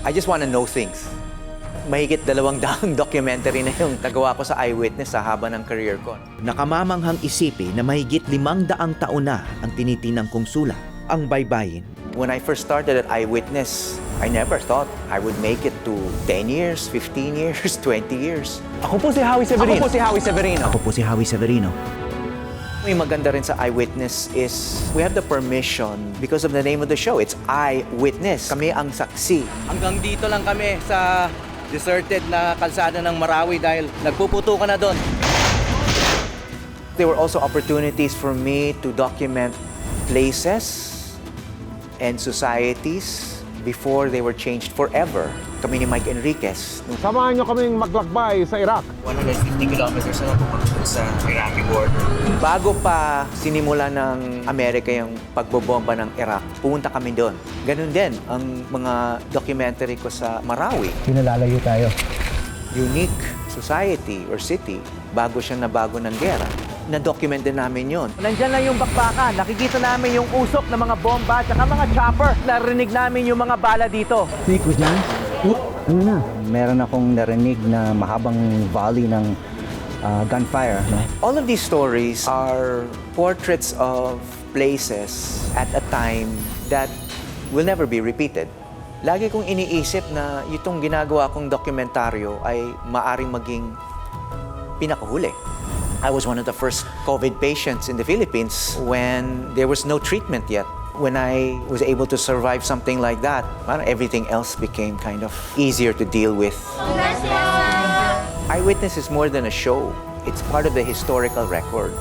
I just want to know things. Mahigit 200 documentary na yung nagawa ko sa Eyewitness sa haba ng career ko. Nakamamanghang isipin na mahigit 500 taon na ang tinitinang kong sulat, ang baybayin. When I first started at Eyewitness, I never thought I would make it to 10 years, 15 years, 20 years. Ako po si Howie Severino. Ako po si Howie Severino. Ako po si Howie Severino. Yung maganda rin sa Eyewitness is we have the permission because of the name of the show. It's Eyewitness. Kami ang saksi. Hanggang dito lang kami sa deserted na kalsada ng Marawi dahil nagpuputo ka na doon. There were also opportunities for me to document places and societies before they were changed forever. Kami ni Mike Enriquez. Samahan nyo kaming maglakbay sa Iraq. 150 kilometers na pupunta sa Iraqi border. Bago pa sinimula ng Amerika yung pagbobomba ng Iraq, pumunta kami doon. Ganun din ang mga documentary ko sa Marawi. Pinalalayo tayo. Unique society or city, bago siya nabago ng gera. Na-document din namin yon. Nandyan lang yung bakbakan. Nakikita namin yung usok ng mga bomba at mga chopper. Narinig namin yung mga bala dito. Sikos na? Ano na? Meron akong narinig na mahabang volley ng gunfire. No? All of these stories are portraits of places at a time that will never be repeated. Lagi kong iniisip na itong ginagawa kong dokumentaryo ay maaring maging pinakahuli. I was one of the first COVID patients in the Philippines when there was no treatment yet. When I was able to survive something like that, everything else became kind of easier to deal with. Eyewitness is more than a show. It's part of the historical record.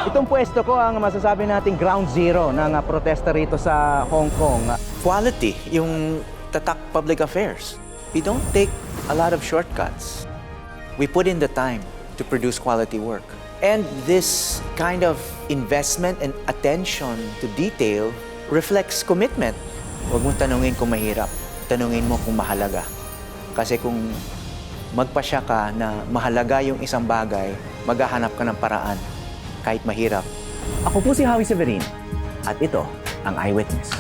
Itong pwesto ko ang masasabi nating ground zero ng protesta rito sa Hong Kong. Quality, yung tatak public affairs. We don't take a lot of shortcuts. We put in the time to produce quality work. And this kind of investment and attention to detail reflects commitment. Huwag mong tanungin kung mahirap, tanungin mo kung mahalaga. Kasi kung magpasya ka na mahalaga yung isang bagay, maghahanap ka ng paraan kahit mahirap. Ako po si Howie Severino at ito ang Eyewitness.